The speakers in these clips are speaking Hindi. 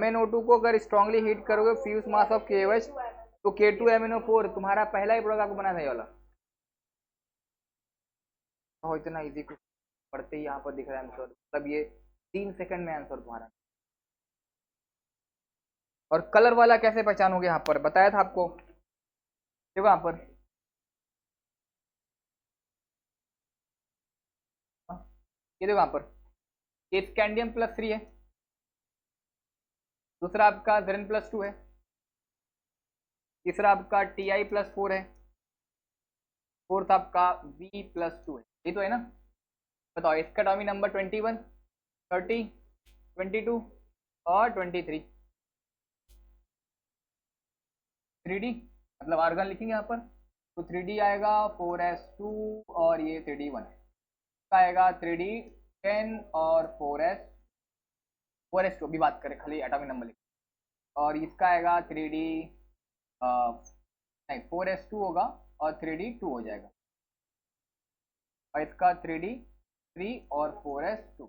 MnO2 को अगर स्ट्रांगली हीट करोगे फ्यूज मास ऑफ KOH, तो K2MnO4 तुम्हारा पहला ही प्रोडक्ट आपको बना था ये वाला। तो इतना इजी कुछ पढ़ते ही यहाँ पर दिख रहा है आंसर, मतलब ये 3 सेकंड में आंसर तुम्हारा। और कलर वाला कैसे पहचानोगे, यहाँ पर बताया था आपको, देखो यहाँ पर ये देखो यहाँ पर, ये स्कैंडियम+3 है, दूसरा आपका Zn+2 है, तीसरा आपका Ti+4 है, फोर्थ आपका V+2 है। ये तो है ना। बताओ इसका एटॉमिक नंबर 21, 30, 22 और 23। 3D मतलब आर्गन लिखेंगे यहाँ पर, तो 3D आएगा 4s2 और ये 3D1 का आएगा 3D10 और 4s2 भी बात करें, खाली एटॉमिक नंबर लिखें। और इसका आएगा 3D नहीं 4s2 होगा और 3D2 हो जाएगा, और इसका 3D3 और 4s2।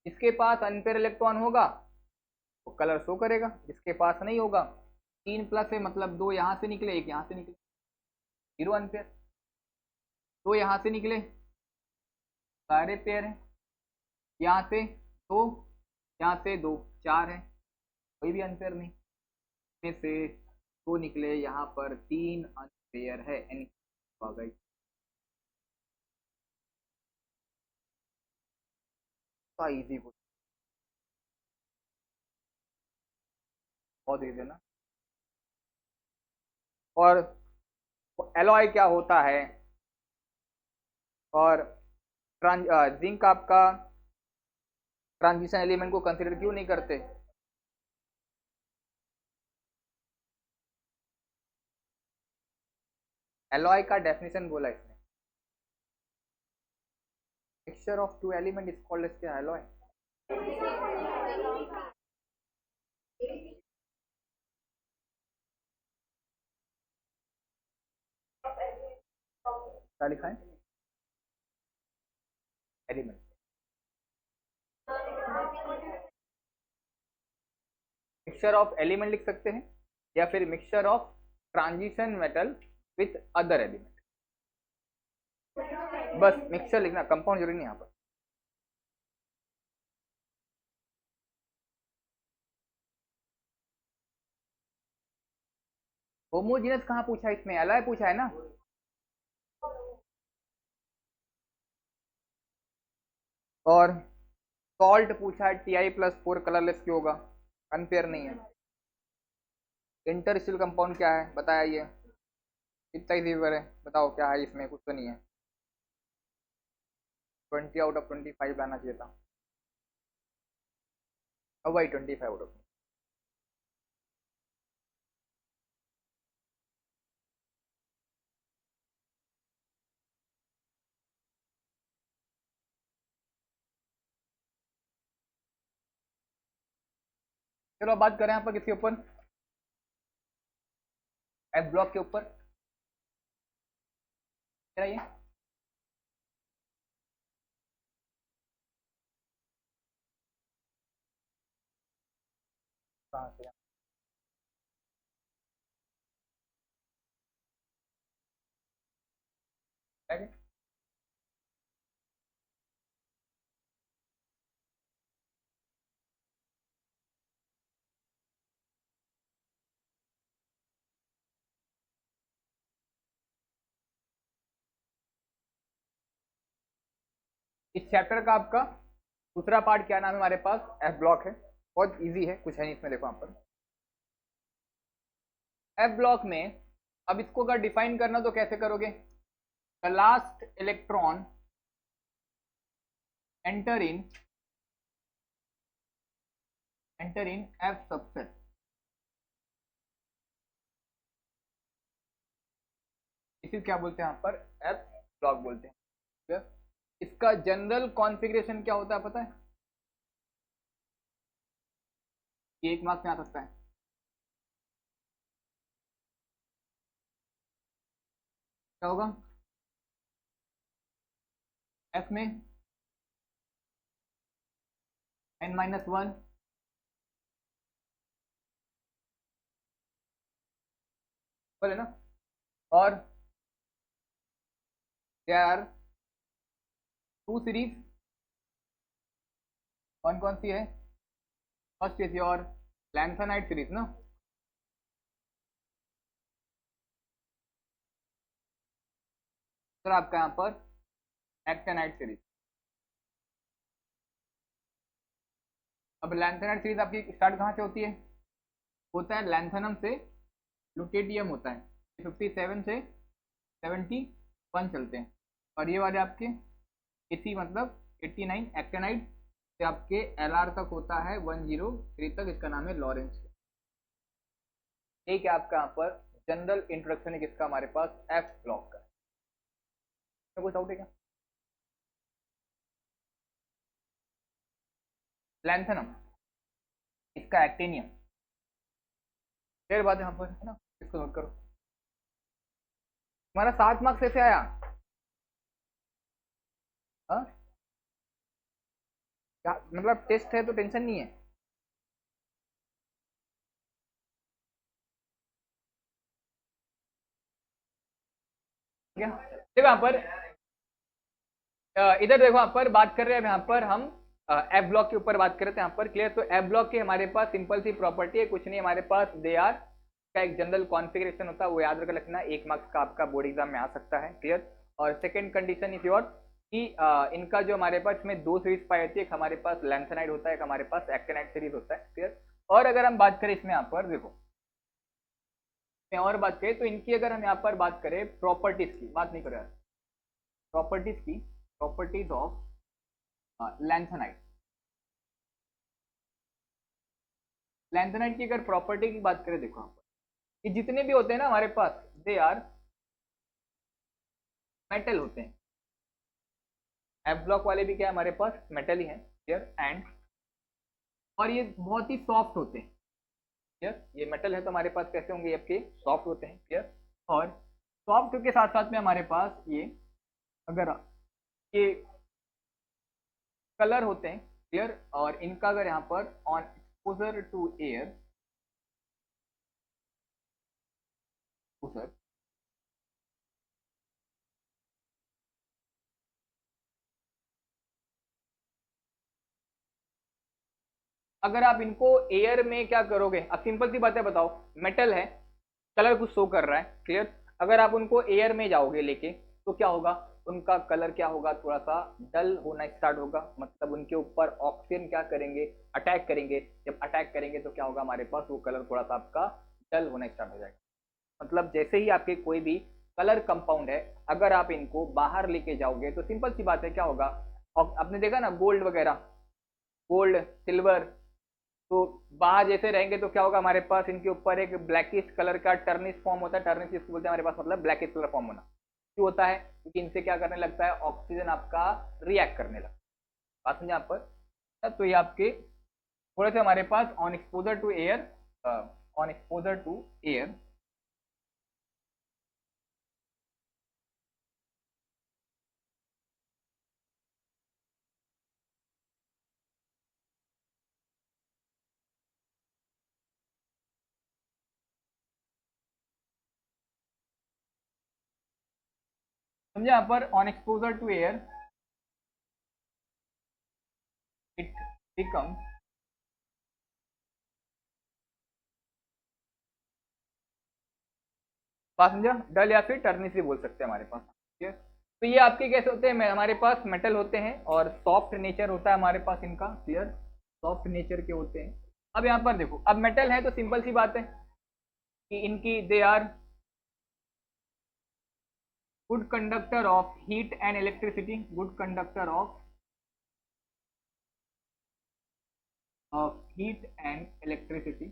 इसके पास अनपेयर इलेक्ट्रॉन होगा तो कलर शो करेगा, जिसके पास नहीं होगा 3+ है, मतलब 2 यहाँ से निकले 1 यहाँ से निकले, 0 अनपेयर। 2 यहाँ से निकले सारे पेयर हैं, यहाँ से 2, यहाँ से 2, 4 है, कोई भी अनपेयर नहीं। इसमें से 2 निकले, यहाँ पर 3 अनपेयर है, यानी आ गई। इजी, बहुत इजी ना। और एलॉय क्या होता है, और जिंक आपका ट्रांजिशन एलिमेंट को कंसीडर क्यों नहीं करते। एलॉय का डेफिनेशन बोला इसने, mixture of two element is called as क्या, एलॉय। क्या लिखा है, एलिमेंट। मिक्सचर ऑफ एलिमेंट लिख सकते हैं, या फिर mixture of transition metal with other element, बस मिक्सचर लिखना, कंपाउंड जरूरी नहीं यहाँ पर। होमोजीनस कहाँ पूछा है इसमें, एलॉय पूछा है ना। और सॉल्ट पूछा है, Ti+4 कलरलेस क्यों होगा, अनपेयर नहीं है। इंटरस्टिशियल कंपाउंड क्या है बताया, ये कितना इजी है, बताओ क्या है इसमें, कुछ तो नहीं है। 20/25 लाना चाहिए था, अब भाई 25/। चलो अब बात करें यहाँ पर किसके ऊपर, एफ ब्लॉक के ऊपर। क्या ये कहाँ से है? इस चैप्टर का आपका दूसरा पार्ट क्या नाम है हमारे पास, एफ ब्लॉक है, बहुत इजी है, कुछ है नहीं इसमें, देखो यहाँ पर एफ ब्लॉक में। अब इसको अगर डिफाइन करना तो कैसे करोगे, the last electron enter in F subset, इसे क्या बोलते हैं यहाँ पर, एफ ब्लॉक बोलते हैं। ठीक है? इसका जनरल कॉन्फ़िगरेशन क्या होता है पता है, ये 1 मार्क्स में आ सकता है। क्या होगा, एफ में n-1 बोले ना। और देयर आर टू सीरीज, कौन कौन सी है? First is your lanthanide series ना, सर आपका यहाँ पर एक्टेनाइड सीरीज। अब लैंथेनाइड सीरीज आपकी स्टार्ट कहाँ से होती है? होता है लैंथेनम से लुटेडियम होता है, 57 से 71 चलते हैं। और ये वाले आपके 80 मतलब 89 एक्टेनाइड से आपके एलआर तक होता है 103 तक, इसका नाम है लॉरेंस। ठीक है, आपका यहाँ पर जनरल इंट्रोडक्शन है किसका? हमारे पास एफ ब्लॉक का। कुछ डाउट है क्या? लैंथेनम, इसका एक्टेनियम। फिर बात यहाँ पर है ना, इसको नोट करो। हमारा 7 मार्क्स कैसे आया? हाँ, क्या मतलब टेस्ट है तो टेंशन नहीं है। क्या देखो यहाँ पर, इधर देखो यहाँ पर बात कर रहे हैं, यहाँ पर हम एफ ब्लॉक के ऊपर बात कर रहे थे यहाँ पर। क्लियर? तो एफ ब्लॉक की हमारे पास सिंपल सी प्रॉपर्टी है, कुछ नहीं, हमारे पास दे आर का एक जनरल कॉन्फ़िगरेशन होता है, वो याद रख रखना। 1 मार्क्स का आपका बोर्ड एग्जाम में आ सकता है। क्लियर? और सेकंड कंडीशन इज योर कि इनका जो हमारे पास इसमें 2 सीरीज पाई जाती है, एक हमारे पास लैंथेनाइड होता है, एक हमारे पास एक्टेनाइड सीरीज होता है। क्लियर? और अगर हम बात करें इसमें यहाँ पर देखो, और बात करें तो इनकी अगर हम यहाँ पर बात करें प्रॉपर्टीज की, बात नहीं करें प्रॉपर्टीज की, प्रॉपर्टीज ऑफ लैंथेनाइड। लैंथेनाइड की अगर प्रॉपर्टी की बात करें, देखो यहाँ पर ये जितने भी होते हैं ना हमारे पास, दे आर मेटल होते हैं। एफ ब्लॉक वाले भी क्या है हमारे पास? मेटल ही है। क्लियर? एंड और ये बहुत ही सॉफ्ट होते हैं। क्लियर? ये मेटल है तो हमारे पास कैसे होंगे? आपके सॉफ्ट होते हैं। क्लियर? और सॉफ्ट के साथ साथ में हमारे पास ये, अगर ये कलर होते हैं। क्लियर? और इनका अगर यहाँ पर ऑन एक्सपोजर टू एयर, अगर आप इनको एयर में क्या करोगे? अब सिंपल सी बात है, बताओ, मेटल है, कलर कुछ शो कर रहा है। क्लियर? अगर आप उनको एयर में जाओगे लेके तो क्या होगा? उनका कलर क्या होगा? थोड़ा सा डल होना स्टार्ट होगा, मतलब उनके ऊपर ऑक्सीजन क्या करेंगे? अटैक करेंगे। जब अटैक करेंगे तो क्या होगा हमारे पास? वो कलर थोड़ा सा आपका डल होना स्टार्ट हो जाएगा। मतलब जैसे ही आपके कोई भी कलर कंपाउंड है, अगर आप इनको बाहर लेके जाओगे तो सिंपल सी बात है क्या होगा? और आपने देखा ना गोल्ड वगैरह, गोल्ड, सिल्वर, तो बाहर जैसे रहेंगे तो क्या होगा हमारे पास? इनके ऊपर एक ब्लैकिश कलर का टर्निश फॉर्म होता है। टर्निश इसको बोलते हैं हमारे पास, मतलब ब्लैकिश कलर फॉर्म होना। क्यों होता है? क्योंकि इनसे क्या करने लगता है? ऑक्सीजन आपका रिएक्ट करने लगता है। बात समझे यहाँ पर? तो ये आपके थोड़े से हमारे पास on exposure to air, on exposure to air, समझे यहाँ पर? On exposure to air it become, बात समझा? डल या फिर टर्निश भी बोल सकते हैं हमारे पास। ठीक है? तो ये आपके कैसे होते हैं? हमारे पास मेटल होते हैं और सॉफ्ट नेचर होता है हमारे पास इनका। क्लियर? सॉफ्ट नेचर के होते हैं। अब यहाँ पर देखो, अब मेटल है तो सिंपल सी बात है कि इनकी they are good conductor of heat and electricity, good conductor of heat and electricity.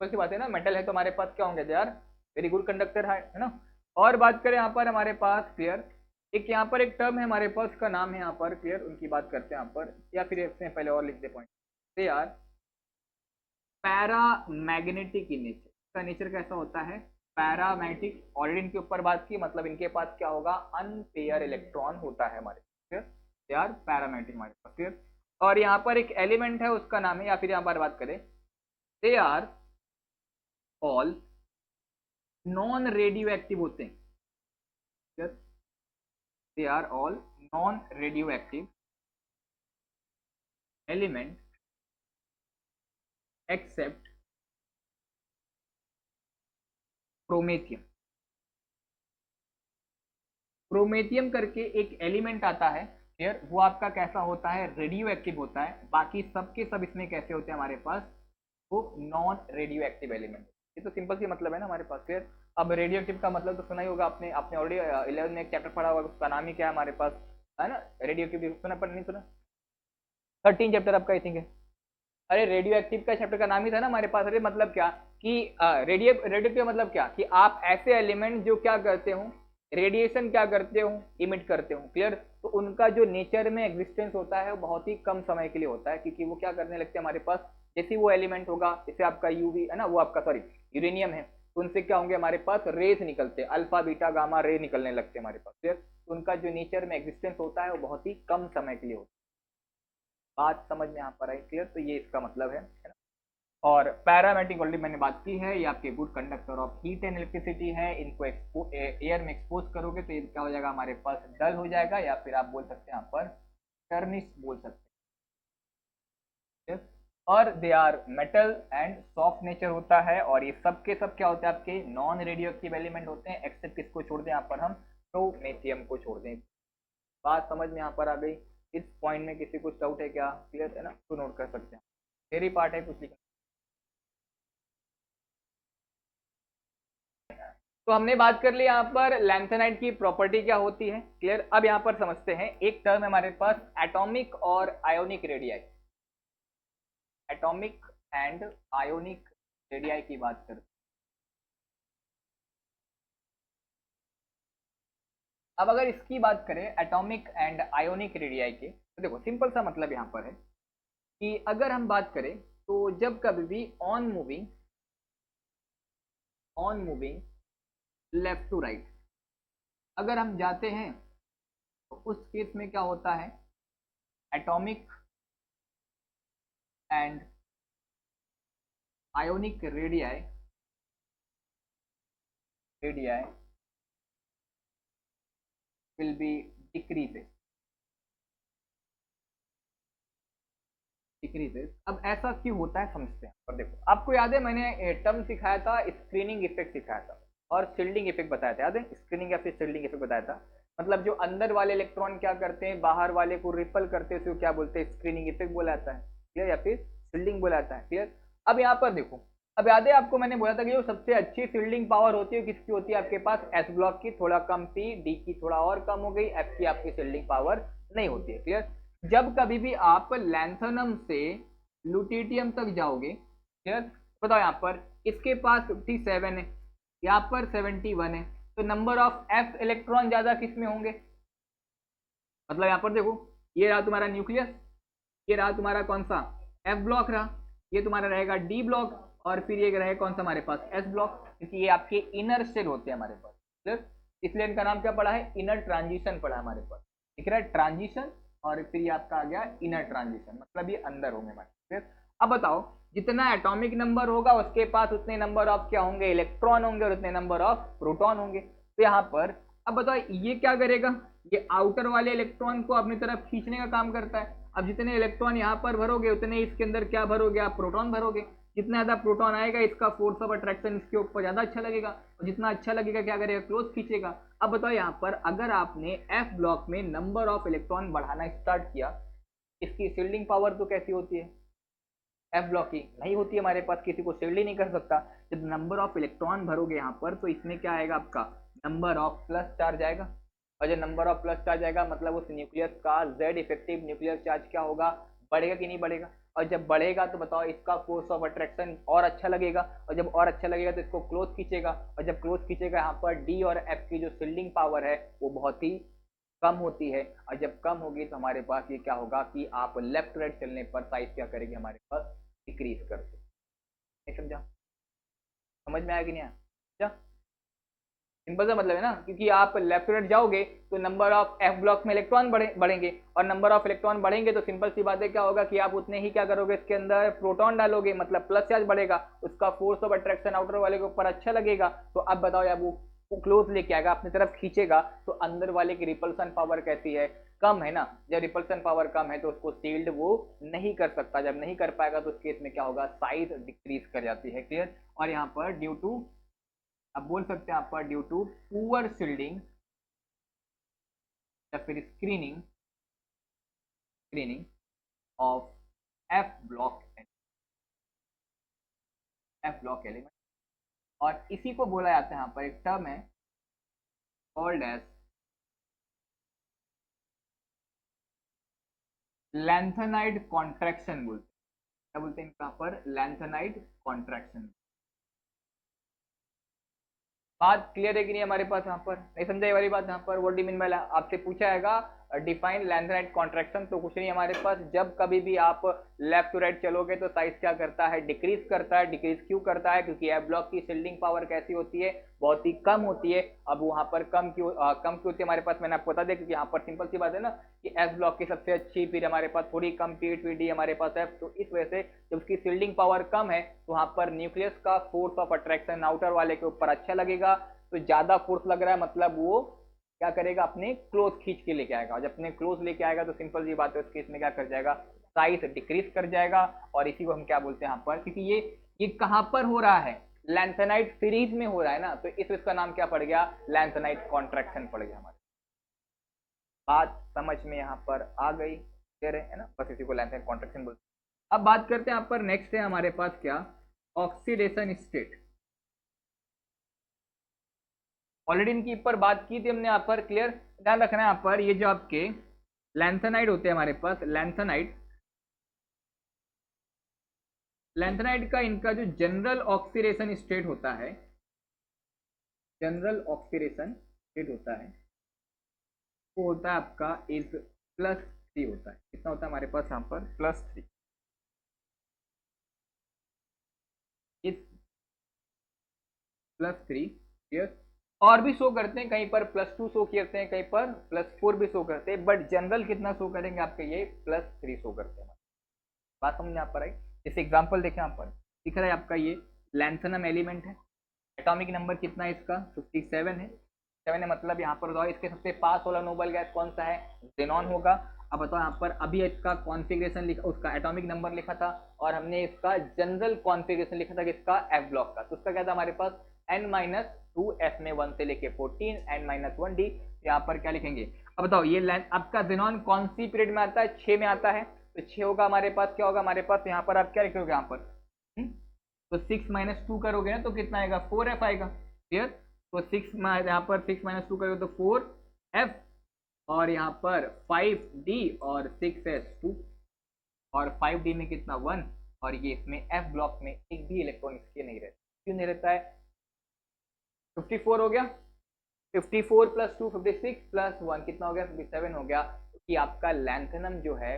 वैसी बात है ना, मेटल है तो हमारे पास क्या होंगे? They are very good conductor है ना। और बात करें यहाँ पर हमारे पास, क्लियर, एक यहाँ पर एक टर्म है हमारे पास, उसका नाम है यहाँ पर, क्लियर, उनकी बात करते हैं यहाँ पर, या फिर इससे पहले और लिख दे point. They are paramagnetic in nature. इसका नेचर कैसा होता है? पैरामैग्नेटिक। ऑलरेडी इनके ऊपर बात की, मतलब इनके पास क्या होगा? अनपेयर इलेक्ट्रॉन होता है हमारे। क्लियर? दे आर पैरामैग्नेटिक हमारे पास। क्लियर? और यहाँ पर एक एलिमेंट है उसका नाम है, या फिर यहाँ पर बात करें, they are all non radioactive होते हैं, they are all non radioactive element except promethium. Promethium करके एक एलिमेंट आता है क्लियर, वो आपका कैसा होता है, रेडियो एक्टिव होता है। बाकी सब के सब इसमें कैसे होते हैं हमारे पास, वो नॉन रेडियो एक्टिव एलिमेंट। ये तो सिंपल सी मतलब है ना हमारे पास क्लियर। अब रेडियो एक्टिव का मतलब तो सुना ही होगा आपने, आपने ऑलरेडी 11 में एक चैप्टर पढ़ा होगा, उसका नाम ही क्या है हमारे पास, है ना, रेडियो एक्टिव। सुना पर नहीं सुना, 13 चैप्टर आपका आई थिंक है। अरे रेडियो एक्टिव का चैप्टर का नाम ही था ना हमारे पास। अरे मतलब क्या कि रेडियो रेडियो का मतलब क्या कि आप ऐसे एलिमेंट जो क्या करते हो, रेडिएशन क्या करते हो, इमिट करते हो क्लियर। तो उनका जो नेचर में एग्जिस्टेंस होता है वो बहुत ही कम समय के लिए होता है, क्योंकि वो क्या करने लगते हैं हमारे पास, जैसे वो एलिमेंट होगा, जैसे आपका यूवी है ना, वो आपका सॉरी यूरेनियम है, तो उनसे क्या होंगे हमारे पास रेज निकलते हैं, अल्फा बीटा गामा रे निकलने लगते हैं हमारे पास क्लियर। तो उनका जो नेचर में एग्जिस्टेंस होता है वो बहुत ही कम समय के लिए होता है। बात समझ में यहाँ पर आई क्लियर, तो ये इसका मतलब है ना। और पैरामेट्रिक ऑलरेडी मैंने बात की है, ये आपके good conductor of heat and electricity है। इनको एयर में एक्सपोज करोगे तो ये क्या हो जाएगा हमारे पास, डल हो जाएगा, या फिर आप बोल सकते हैं यहाँ पर टर्निश बोल सकते हैं। और they are metal and soft nature होता है, और ये सब के सब क्या होते हैं आपके नॉन रेडियो एक्टिव एलिमेंट होते हैं, एक्सेप्ट किसको छोड़ दें यहाँ पर हम, प्रोमेथियम को छोड़ दें। बात समझ में यहाँ पर आ गई। इस पॉइंट में किसी कुछ डाउट है क्या, क्लियर है ना, तो नोट कर सकते हैं। थ्योरी पार्ट है कुछ लिखना। तो हमने बात कर ली यहाँ पर लैंथेनाइट की प्रॉपर्टी क्या होती है क्लियर। अब यहाँ पर समझते हैं, एक टर्म है हमारे पास एटॉमिक और ionic radii. Atomic and ionic radii की बात करते हैं। अब अगर इसकी बात करें एटॉमिक एंड आयोनिक रेडियाई की, तो देखो सिंपल सा मतलब यहाँ पर है कि अगर हम बात करें तो जब कभी भी on moving left to right अगर हम जाते हैं, तो उस केस में क्या होता है, atomic and ionic radii will be decreases. अब ऐसा क्यों होता है समझते हैं। और देखो आपको याद है मैंने टर्म सिखाया था, स्क्रीनिंग इफेक्ट सिखाया था और शील्डिंग इफेक्ट बताया था, याद है, स्क्रीनिंग या फिर शील्डिंग इफेक्ट बताया था। मतलब जो अंदर वाले इलेक्ट्रॉन क्या करते हैं, बाहर वाले को रिपल करते हैं, उसको क्या बोलते हैं, स्क्रीनिंग इफेक्ट बोला जाता है क्लियर, या फिर शील्डिंग बोला जाता है क्लियर। अब यहाँ पर देखो, अब याद है आपको मैंने बोला था कि जो सबसे अच्छी फील्डिंग पावर होती है किसकी होती है आपके पास, एस ब्लॉक की, थोड़ा कम पी, डी की थोड़ा और कम हो गई, एफ की आपकी फील्डिंग पावर नहीं होती है क्लियर। जब कभी भी आप लैंथनम से लुटिटियम तक जाओगे क्लियर, बताओ यहाँ पर इसके पास 57 है, यहाँ पर 71 है, तो नंबर ऑफ एफ इलेक्ट्रॉन ज्यादा किस में होंगे। मतलब यहाँ पर देखो, ये रहा तुम्हारा न्यूक्लियस, ये रहा तुम्हारा कौन सा, एफ ब्लॉक रहा, ये तुम्हारा रहेगा डी ब्लॉक, और फिर ये रहेगा कौन सा हमारे पास, एस ब्लॉक, क्योंकि ये आपके इनर शेल होते हैं हमारे पास क्लियर। इसलिए इनका नाम क्या पड़ा है, इनर ट्रांजिशन पड़ा हमारे पास, दिख रहा है ट्रांजिशन, और फिर ये आपका आ गया इनर ट्रांजिशन, मतलब ये अंदर होंगे हमारे क्लियर। अब बताओ, जितना एटॉमिक नंबर होगा उसके पास उतने नंबर ऑफ क्या होंगे, इलेक्ट्रॉन होंगे, और उतने नंबर ऑफ प्रोटॉन होंगे। तो यहाँ पर अब बताओ ये क्या करेगा, ये आउटर वाले इलेक्ट्रॉन को अपनी तरफ खींचने का काम करता है। अब जितने इलेक्ट्रॉन यहाँ पर भरोगे उतने इसके अंदर क्या भरोगे, आप प्रोटॉन भरोगे। जितना ज्यादा प्रोटॉन आएगा इसका फोर्स ऑफ अट्रैक्शन इसके ऊपर ज्यादा अच्छा लगेगा, और जितना अच्छा लगेगा क्या करेगा, क्लोज खींचेगा। अब बताओ यहाँ पर अगर आपने एफ ब्लॉक में नंबर ऑफ इलेक्ट्रॉन बढ़ाना स्टार्ट किया, इसकी शील्डिंग पावर तो कैसी होती है, एफ ब्लॉक की नहीं होती है हमारे पास, किसी को शील्ड ही नहीं कर सकता। जब नंबर ऑफ इलेक्ट्रॉन भरोगे यहाँ पर तो इसमें क्या आएगा आपका, नंबर ऑफ प्लस चार्ज आएगा, और जब नंबर ऑफ प्लस चार्ज आएगा मतलब उस न्यूक्लियस का जेड इफेक्टिव न्यूक्लियर चार्ज क्या होगा, बढ़ेगा कि नहीं बढ़ेगा। और जब बढ़ेगा तो बताओ इसका फोर्स ऑफ अट्रैक्शन और अच्छा लगेगा, और जब और अच्छा लगेगा तो इसको क्लोज खींचेगा, और जब क्लोज खींचेगा यहाँ पर डी और एफ की जो शील्डिंग पावर है वो बहुत ही कम होती है, और जब कम होगी तो हमारे पास ये क्या होगा कि आप लेफ्ट राइट चलने पर साइज क्या करेगी हमारे पास, डिक्रीज करते। नहीं समझा, समझ में आया कि नहीं आया, सिंपल सा मतलब है ना, क्योंकि आप लेफ्ट टू राइट जाओगे तो नंबर ऑफ एफ ब्लॉक में इलेक्ट्रॉन बढ़ेंगे, और नंबर ऑफ इलेक्ट्रॉन बढ़ेंगे तो सिंपल सी बात है क्या होगा कि आप उतने ही क्या करोगे, इसके अंदर प्रोटॉन डालोगे, मतलब प्लस चार्ज बढ़ेगा, उसका फोर्स ऑफ अट्रैक्शन आउटर वाले के ऊपर अच्छा लगेगा। तो अब बताओ यार, वो क्लोज लेके आएगा, अपनी तरफ खींचेगा, तो अंदर वाले की रिपल्सन पावर कैसी है, कम है ना। जब रिपल्सन पावर कम है तो उसको सील्ड वो नहीं कर सकता, जब नहीं कर पाएगा तो उस केस में क्या होगा, साइज डिक्रीज कर जाती है। क्लियर। और यहाँ पर ड्यू टू, अब बोल सकते हैं आप पर ड्यू टू पुअर शील्डिंग या फिर screening screening of F block element, और इसी को बोला जाता है, यहाँ पर एक टर्म है कॉल्ड एज लैंथेनाइड कॉन्ट्रैक्शन बोलते हैं। क्या बोलते हैं यहाँ पर, लैंथेनाइड कॉन्ट्रैक्शन। बात क्लियर है कि नहीं हमारे पास, यहाँ पर नहीं समझा ये वाली बात। यहाँ पर व्हाट डू मीन बाय, आपसे पूछा हैगा डिफाइन लैंथेनाइड कॉन्ट्रैक्शन, तो कुछ नहीं हमारे पास, जब कभी भी आप लेफ्ट टू राइट चलोगे तो साइज क्या करता है, डिक्रीज करता है। डिक्रीज क्यों करता है, क्योंकि एफ ब्लॉक की शील्डिंग पावर कैसी होती है, बहुत ही कम होती है। अब वहां पर कम क्यों होती है हमारे पास, मैंने आपको बता दिया, क्योंकि यहाँ पर सिंपल सी बात है ना कि एफ ब्लॉक की सबसे अच्छी, फिर हमारे पास थोड़ी कम पी हमारे पास है, तो इस वजह से जब उसकी शील्डिंग पावर कम है तो वहां पर न्यूक्लियस का फोर्स ऑफ अट्रैक्शन आउटर वाले के ऊपर अच्छा लगेगा। तो ज्यादा फोर्स लग रहा है मतलब वो क्या करेगा, अपने क्लोज खींच के लेके आएगा, जब अपने क्लोज लेके आएगा तो सिंपल सी बात है उस केस में क्या कर जाएगा, साइज डिक्रीज कर जाएगा। और इसी को हम क्या बोलते हैं यहाँ पर, क्योंकि ये कहां पर हो रहा है, लैंथेनाइड सीरीज में हो रहा है ना, तो इसका नाम क्या पड़ गया, लैंथेनाइड कॉन्ट्रैक्शन पड़ गया। हमारे बात समझ में यहाँ पर आ गई, क्लियर है ना, बस इसी को लैंथेनाइड कॉन्ट्रैक्शन बोलते हैं। अब बात करते हैं यहाँ पर, नेक्स्ट है हमारे पास क्या, ऑक्सीडेशन स्टेट। ऑलरेडी इनकी ऊपर बात की थी हमने यहाँ पर, क्लियर। ध्यान रखना है यहाँ पर, ये जो आपके लैंथेनाइड होते हैं हमारे पास, लैंथेनाइड का इनका जो जनरल ऑक्सीडेशन स्टेट होता है, जनरल ऑक्सीडेशन स्टेट होता है वो होता है आपका इज +3 होता है। कितना होता है हमारे पास यहाँ पर, +3 इज +3। क्लियर। और भी शो करते हैं, कहीं पर +2 शो करते हैं, कहीं पर +4 भी शो करते हैं, बट जनरल कितना शो करेंगे आपके, ये +3 शो करते हैं। बात समझ यहाँ पर आई। जैसे एग्जांपल देखें यहाँ पर, दिख रहा है आपका ये लैंथेनम एलिमेंट है, एटॉमिक नंबर कितना है इसका, 57 है। 7 है, मतलब यहाँ पर बताओ इसके सबसे पास वाला नोबल गैस कौन सा है, जेनॉन होगा। अब बताओ यहाँ पर, अभी इसका कॉन्फ़िगरेशन लिखा, उसका एटॉमिक नंबर लिखा था, और हमने इसका जनरल कॉन्फ़िगरेशन लिखा था किसका, एफ ब्लॉक का। तो उसका क्या था हमारे पास, n-2 f में 1 से लेके 14, n-1d। यहाँ पर क्या लिखेंगे, अब बताओ ये आपका जेनॉन कौन सी पीरियड में आता है, 6 में आता है, तो 6 होगा हमारे पास, क्या होगा हमारे पास यहाँ पर, आप क्या लिखोगे यहाँ पर, तो 6 - 2 करोगे ना तो कितना आएगा, 4f आएगा। क्लियर। तो 6 यहाँ पर 6 - 2 करोगे तो 4f, और यहाँ पर 5d और 6s2, और 5d में कितना 1, और ये इसमें f ब्लॉक में एक भी इलेक्ट्रॉन इसके नहीं रहता। क्यों नहीं रहता है, 54 हो गया, 54 + 2 56 + 1 कितना हो गया, 57 हो गया। क्योंकि आपका लैंथेनम जो है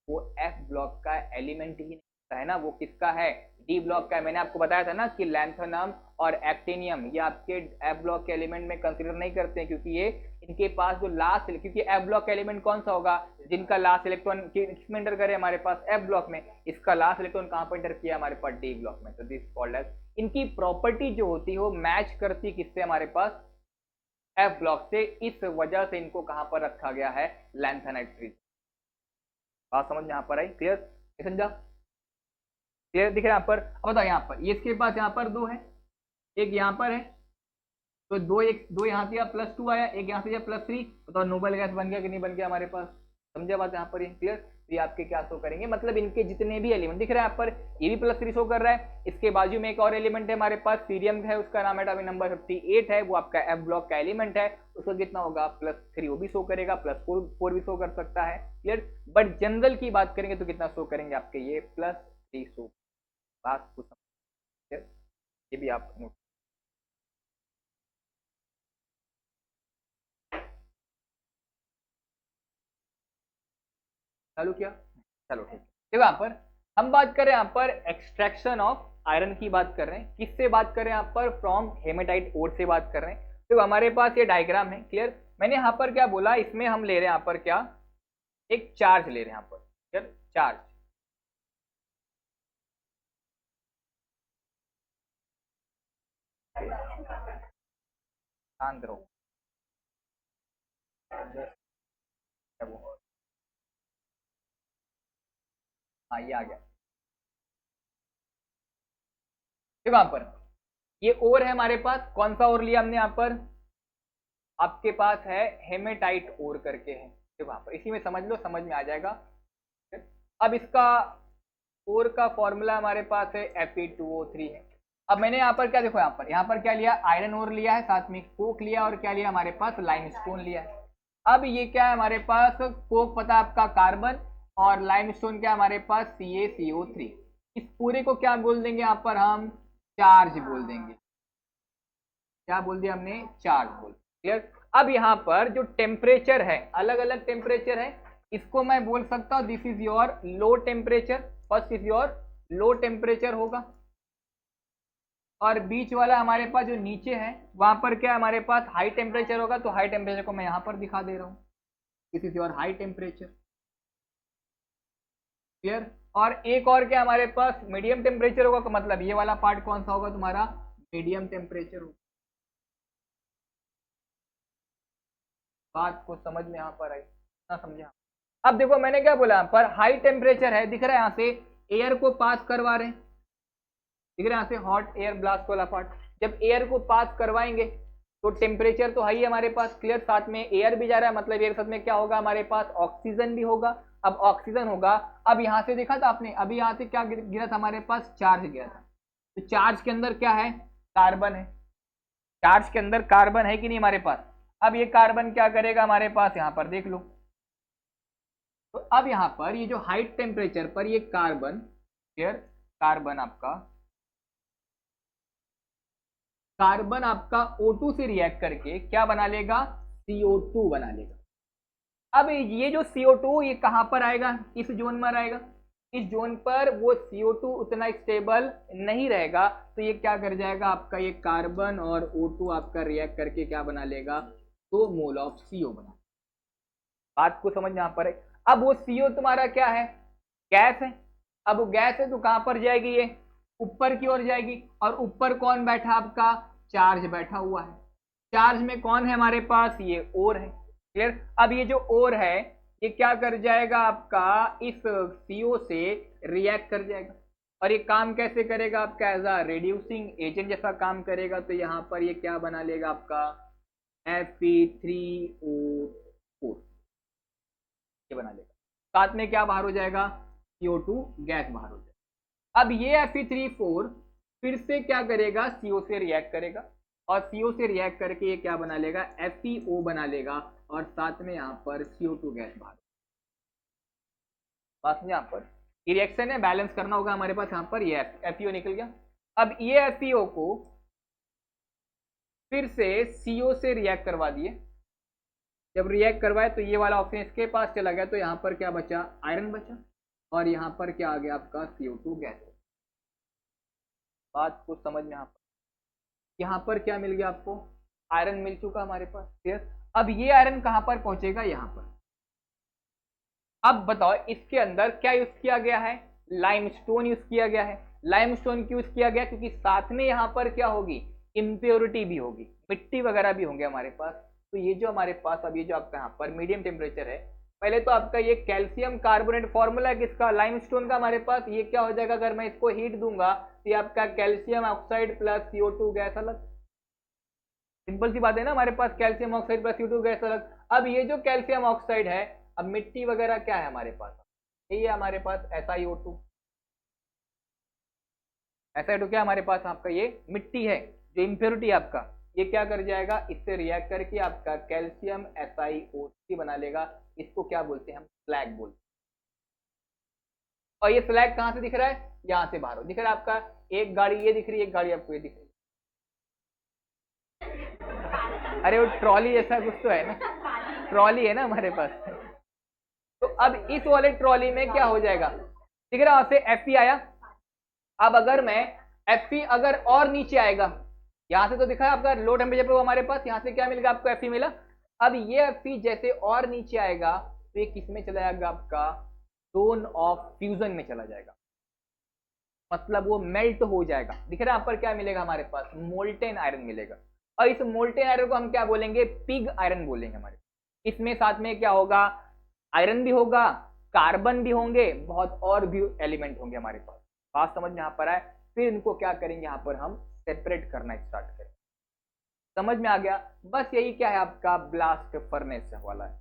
वो एफ ब्लॉक का एलिमेंट ही नहीं है ना, वो किसका है, डी ब्लॉक का है। मैंने आपको बताया था ना कि लैंथेनम और एक्टिनियम ये आपके एफ ब्लॉक के एलिमेंट में कंसीडर नहीं करते हैं, क्योंकि ये इनके पास जो लास्ट, क्योंकि एफ ब्लॉक का एलिमेंट कौन सा होगा, जिनका लास्ट इलेक्ट्रॉन किसमें एंटर करे, हमारे पास एफ ब्लॉक में। इसका लास्ट इलेक्ट्रॉन कहां पर एंटर किया, हमारे पास डी ब्लॉक में। तो दिस कॉल्ड एज, इनकी प्रॉपर्टी जो होती है वो मैच करती किससे, हमारे पास एफ ब्लॉक से। इस वजह से इनको कहां पर रखा गया है, लैंथेनाइड ट्री। बात समझ में यहाँ पर आई, क्लियर, समझा, क्लियर दिख रहा है यहाँ पर। अब बताओ यहाँ पर, ये इसके पास यहाँ पर 2 है, एक यहाँ पर है, तो 2 यहाँ से +2 आया, एक यहाँ से +3, बताओ नोबल गैस बन गया कि नहीं बन गया हमारे पास, समझा बात यहाँ पर, ये क्लियर। तो ये आपके क्या शो करेंगे, मतलब इनके जितने भी एलिमेंट दिख रहे हैं यहाँ पर, ये भी +3 शो कर रहा है। इसके बाजू में एक और एलिमेंट है हमारे पास, सीरियम है, उसका नाम एटॉमिक नंबर 58 है, वो आपका एफ ब्लॉक का एलिमेंट है, उसका कितना होगा, +3, वो भी शो करेगा, +4 भी शो कर सकता है, क्लियर। बट जनरल की बात करेंगे तो कितना शो करेंगे आपके, ये +3 शो। बात को समझ, ये भी आप नोट, चालू किया, चलो ठीक है। देखो यहाँ पर हम बात करें, यहाँ पर एक्सट्रैक्शन ऑफ आयरन की बात कर रहे हैं, किससे बात कर रहे हैं यहाँ पर, फ्रॉम हेमेटाइट ओर से बात कर रहे हैं। तो हमारे पास ये डायग्राम है, क्लियर। मैंने यहाँ पर क्या बोला, इसमें हम ले रहे हैं यहाँ पर क्या, एक चार्ज ले रहे हैं यहाँ पर, क्लियर, चार्ज। शांत रहो। हाँ ये आ गया। देखो यहाँ पर ये ओर है हमारे पास, कौन सा ओर लिया हमने यहाँ पर, आपके पास है हेमेटाइट ओर करके है। देखो यहाँ पर इसी में समझ लो, समझ में आ जाएगा। अब इसका ओर का फॉर्मूला हमारे पास है Fe2O3 है। अब मैंने यहाँ पर क्या, देखो यहाँ पर क्या लिया, आयरन ओर लिया है, साथ में कोक लिया, और क्या लिया हमारे पास, लाइमस्टोन लिया है। अब ये क्या है हमारे पास, कोक पता है आपका कार्बन, और लाइमस्टोन क्या हमारे पास CaCO3। इस पूरे को क्या बोल देंगे यहाँ पर हम, चार्ज बोल देंगे। क्या बोल दिया हमने, चार्ज बोल, क्लियर। अब यहाँ पर जो टेम्परेचर है, अलग अलग टेम्परेचर है, इसको मैं बोल सकता हूँ this is your low temperature, first is your low temperature होगा, और बीच वाला हमारे पास जो नीचे है वहां पर क्या हमारे पास हाई टेम्परेचर होगा। तो हाई टेम्परेचर को मैं यहाँ पर दिखा दे रहा हूँ, this is your high temperature, clear. और एक और क्या हमारे पास मीडियम टेम्परेचर होगा, तो मतलब ये वाला पार्ट कौन सा होगा तुम्हारा, मीडियम टेम्परेचर होगा। बात को समझ में यहाँ पर आई ना, समझा। अब देखो मैंने क्या बोला, यहाँ पर हाई टेम्परेचर है, दिख रहा है यहाँ से एयर को पास करवा रहे हैं, दिख रहा है यहाँ से हॉट एयर ब्लास्ट वाला पार्ट। जब एयर को पास करवाएंगे तो टेम्परेचर तो हाई है हमारे पास, क्लियर, साथ में एयर भी जा रहा है, मतलब एयर साथ में क्या होगा हमारे पास, ऑक्सीजन भी होगा। अब ऑक्सीजन होगा, अब यहाँ से देखा था आपने, अभी यहाँ से क्या गिरा था हमारे पास, चार्ज गिरा था। तो चार्ज के अंदर क्या है, कार्बन है, चार्ज के अंदर कार्बन है कि नहीं हमारे पास। अब ये कार्बन क्या करेगा हमारे पास, यहाँ पर देख लो। तो अब यहाँ पर ये जो हाई टेम्परेचर पर ये कार्बन, क्लियर, कार्बन आपका O2 से रिएक्ट करके क्या बना लेगा, CO2 बना लेगा। अब ये जो CO2 ये कहां पर आएगा, इस जोन में आएगा। इस जोन पर वो CO2 उतना स्टेबल नहीं रहेगा, तो ये क्या कर जाएगा आपका, ये कार्बन और O2 आपका रिएक्ट करके क्या बना लेगा, 2 मोल ऑफ CO बना। बात को समझ यहाँ पर है। अब वो CO तुम्हारा क्या है, गैस है। अब वो गैस है तो कहां पर जाएगी, ये ऊपर की ओर जाएगी, और ऊपर कौन बैठा आपका, चार्ज बैठा हुआ है। चार्ज में कौन है हमारे पास, ये ओर है, क्लियर। अब ये जो ओर है ये क्या कर जाएगा आपका, इस CO से रिएक्ट कर जाएगा, और ये काम कैसे करेगा आपका, एज अ रिड्यूसिंग एजेंट जैसा काम करेगा। तो यहाँ पर ये क्या बना लेगा आपका, Fe3O4 ये बना लेगा, साथ में क्या बाहर हो जाएगा, CO2 गैस बाहर हो जाएगा। अब ये Fe3O4 फिर से क्या करेगा, CO से रिएक्ट करेगा, और CO से रिएक्ट करके ये क्या बना लेगा, FeO बना लेगा, और साथ में यहाँ पर CO2 गैस बाहर। बात में यहाँ पर ये रिएक्शन है, बैलेंस करना होगा हमारे पास। यहाँ पर ये FeO निकल गया। अब ये FeO को फिर से CO से रिएक्ट करवा दिए। जब रिएक्ट करवाए तो ये वाला ऑप्शन इसके पास चला गया, तो यहाँ पर क्या बचा, आयरन बचा, और यहाँ पर क्या आ गया आपका, CO2 गैस। बात को समझ में यहाँ पर क्या मिल गया आपको, आयरन मिल चुका हमारे पास, क्लियर। अब ये आयरन कहां पर पहुंचेगा, यहाँ पर। अब बताओ इसके अंदर क्या यूज किया गया है, लाइमस्टोन यूज किया गया है। लाइमस्टोन क्यों यूज किया गया, क्योंकि साथ में यहाँ पर क्या होगी, इम्प्योरिटी भी होगी, मिट्टी वगैरह भी होंगे हमारे पास। तो ये जो हमारे पास अब ये जो आपका यहाँ पर मीडियम टेम्परेचर है, पहले तो आपका ये कैल्शियम कार्बोनेट फॉर्मूला है किसका, लाइमस्टोन का हमारे पास। ये क्या हो जाएगा, अगर मैं इसको हीट दूंगा तो ये आपका calcium oxide plus CO2 gas अलग। सिंपल सी बात है ना, हमारे पास calcium oxide plus CO2 gas अलग। अब ये जो कैल्शियम ऑक्साइड है, अब मिट्टी वगैरह क्या है हमारे पास, ये हमारे पास SiO2। SiO2 क्या हमारे पास आपका, ये मिट्टी है, जो इम्प्योरिटी आपका, ये क्या कर जाएगा, इससे रिएक्ट करके आपका कैल्शियम SiO3 बना लेगा। इसको क्या बोलते हैं हम, स्लैग बोलते हैं। और ये स्लैग कहां से दिख रहा है, यहां से बाहर दिख रहा है आपका। एक गाड़ी ये दिख रही है, एक गाड़ी आपको ये दिख रही है। अरे वो ट्रॉली जैसा कुछ तो है ना, ट्रॉली है ना हमारे पास। तो अब इस वाले ट्रॉली में क्या हो जाएगा, दिख रहा है वहां से Fe आया। अब अगर मैं Fe अगर और नीचे आएगा यहाँ से तो दिखा है आपका लो टेम्परेचर पर हमारे पास, यहाँ से क्या मिलेगा आपको Fe मिला। अब ये Fe जैसे और नीचे आएगा तो ये किस में चला जाएगा आपका जोन ऑफ फ्यूजन में चला जाएगा, मतलब वो मेल्ट हो जाएगा। दिख रहा है यहाँ पर क्या मिलेगा हमारे पास, मोल्टेन आयरन मिलेगा। और इस मोल्टेन आयरन को हम क्या बोलेंगे, पिग आयरन बोलेंगे हमारे। इसमें साथ में क्या होगा, आयरन भी होगा, कार्बन भी होंगे, बहुत और भी एलिमेंट होंगे हमारे पास। बात समझ में यहाँ पर आए। फिर इनको क्या करेंगे यहाँ पर हम सेपरेट करना स्टार्ट करें। समझ में आ गया। बस यही क्या है आपका ब्लास्ट फर्नेस वाला है।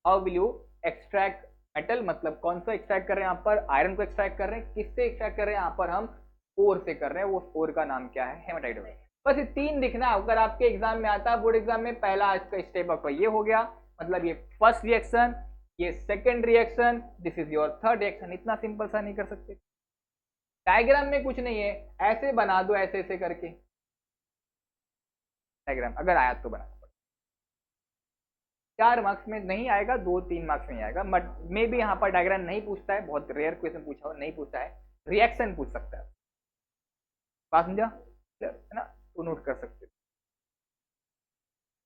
How will you extract metal, मतलब कौन सा एक्सट्रैक्ट कर रहे हैं यहाँ पर, आयरन को एक्सट्रैक्ट कर रहे हैं। किससे एक्सट्रैक्ट कर रहे हैं यहाँ पर, हम ओर से कर रहे हैं। वो ओर का नाम क्या है, हेमाटाइट ओर। बस ये तीन दिखना है। अगर आपके एग्जाम में आता है बोर्ड एग्जाम में, पहला इसका स्टेप आपका ये हो गया, मतलब ये फर्स्ट रिएक्शन, ये second reaction, this is your third reaction. इतना सिंपल सा नहीं कर सकते। डायग्राम में कुछ नहीं है, ऐसे बना दो, ऐसे ऐसे करके डायग्राम, अगर आया तो बना। 4 मार्क्स में नहीं आएगा, 2-3 मार्क्स में आएगा, बट मे भी यहाँ पर डायग्राम नहीं पूछता है, बहुत रेयर क्वेश्चन पूछा नहीं पूछता है। रिएक्शन पूछ सकता है। बात समझा है ना, तो नोट कर सकते।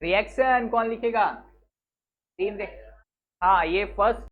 रिएक्शन कौन लिखेगा, 3 हाँ ये फर्स्ट